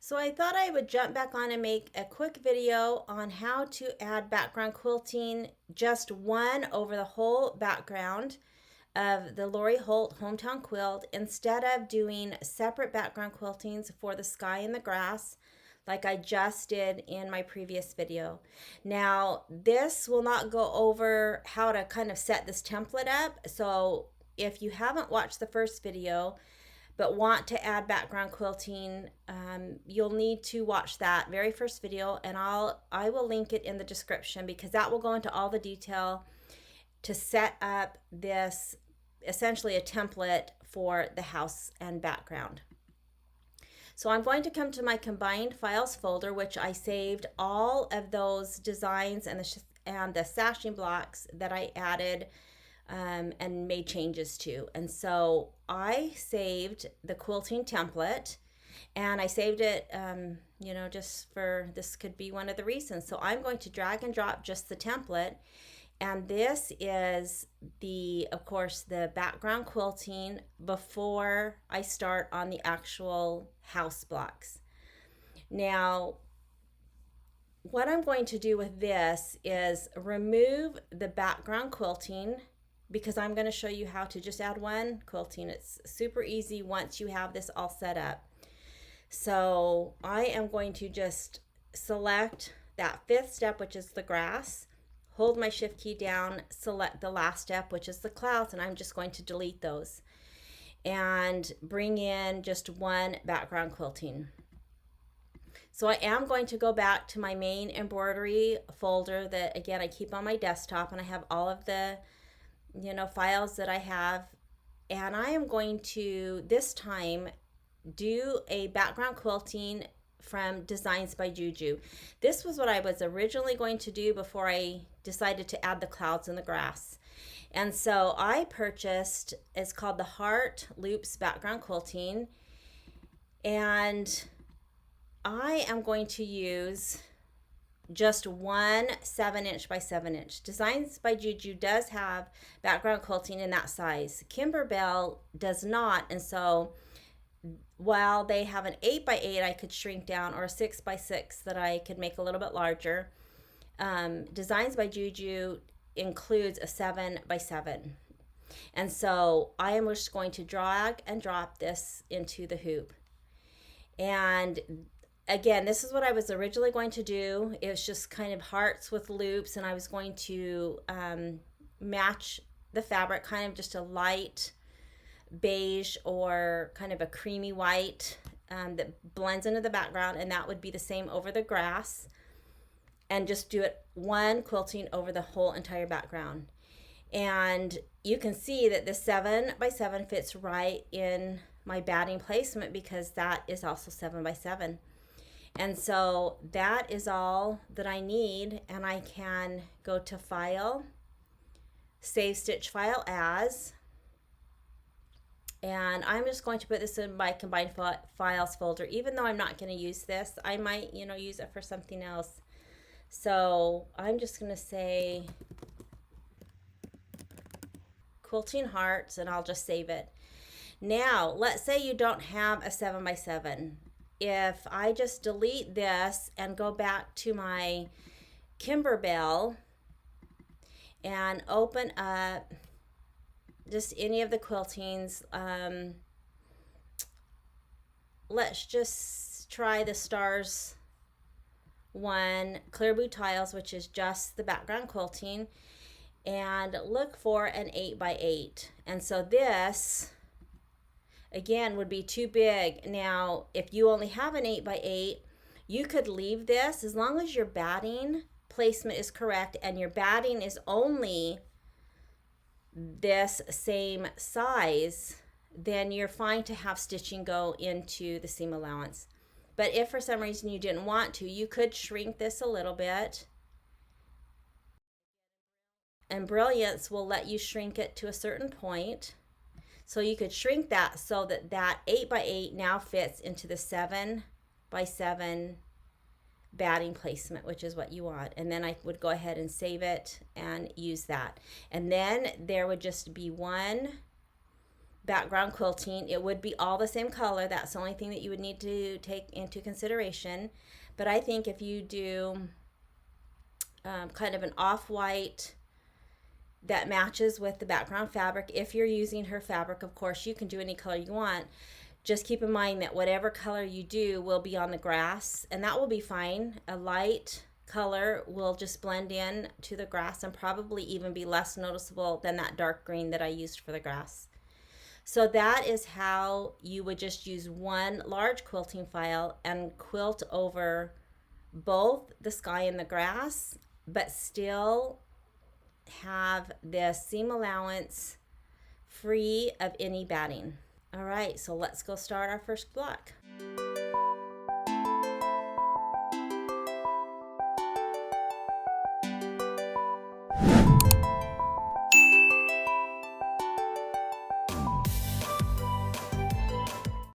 So I thought I would jump back on and make a quick video on how to add background quilting, just one over the whole background of the Lori Holt Hometown Quilt, instead of doing separate background quiltings for the sky and the grass like I just did in my previous video. Now, this will not go over how to kind of set this template up. So if you haven't watched the first video, but want to add background quilting, you'll need to watch that very first video, and I will link it in the description, because that will go into all the detail to set up this, essentially a template for the house and background. So I'm going to come to my combined files folder, which I saved all of those designs and the sashing blocks that I added and made changes to. And so I saved the quilting template, and I saved it, just for, this could be one of the reasons. So I'm going to drag and drop just the template. And this is of course, the background quilting before I start on the actual house blocks. Now, what I'm going to do with this is remove the background quilting, because I'm going to show you how to just add one quilting. It's super easy once you have this all set up. So I am going to just select that fifth step, which is the grass, hold my shift key down, select the last step, which is the clouds, and I'm just going to delete those and bring in just one background quilting. So I am going to go back to my main embroidery folder that, again, I keep on my desktop, and I have all of the files that I have, and I am going to this time do a background quilting from Designs by Juju. This was what I was originally going to do before I decided to add the clouds and the grass. And so I purchased, it's called the Heart Loops Background Quilting, and I am going to use just one 7" by 7". Designs by Juju does have background quilting in that size. Kimberbell does not, and so while they have an 8 by 8 I could shrink down, or a 6 by 6 that I could make a little bit larger, Designs by Juju includes a 7 by 7. And so I am just going to drag and drop this into the hoop. And again, this is what I was originally going to do. It was just kind of hearts with loops, and I was going to match the fabric, kind of just a light beige or kind of a creamy white that blends into the background, and that would be the same over the grass, and just do it one quilting over the whole entire background. And you can see that the 7 by 7 fits right in my batting placement, because that is also 7 by 7. And so that is all that I need, and I can go to File, Save Stitch File As, and I'm just going to put this in my combined files folder. Even though I'm not going to use this, I might use it for something else. So I'm just going to say Quilting Hearts, and I'll just save it. Now, let's say you don't have a 7 by 7. If I just delete this and go back to my Kimberbell and open up just any of the quiltings, let's just try the Stars one, Clear Blue Tiles, which is just the background quilting, and look for an 8 by 8. And so this again would be too big. Now, if you only have an 8 by 8, you could leave this, as long as your batting placement is correct and your batting is only this same size, then you're fine to have stitching go into the seam allowance. But if for some reason you didn't want to, you could shrink this a little bit. Embrilliance will let you shrink it to a certain point. So you could shrink that so that that 8 by 8 now fits into the 7 by 7 batting placement, which is what you want. And then I would go ahead and save it and use that. And then there would just be one background quilting, it would be all the same color. That's the only thing that you would need to take into consideration. But I think if you do kind of an off-white that matches with the background fabric, if you're using her fabric, of course, you can do any color you want. Just keep in mind that whatever color you do will be on the grass, and that will be fine. A light color will just blend in to the grass and probably even be less noticeable than that dark green that I used for the grass. So that is how you would just use one large quilting file and quilt over both the sky and the grass, but still have the seam allowance free of any batting. All right, so let's go start our first block.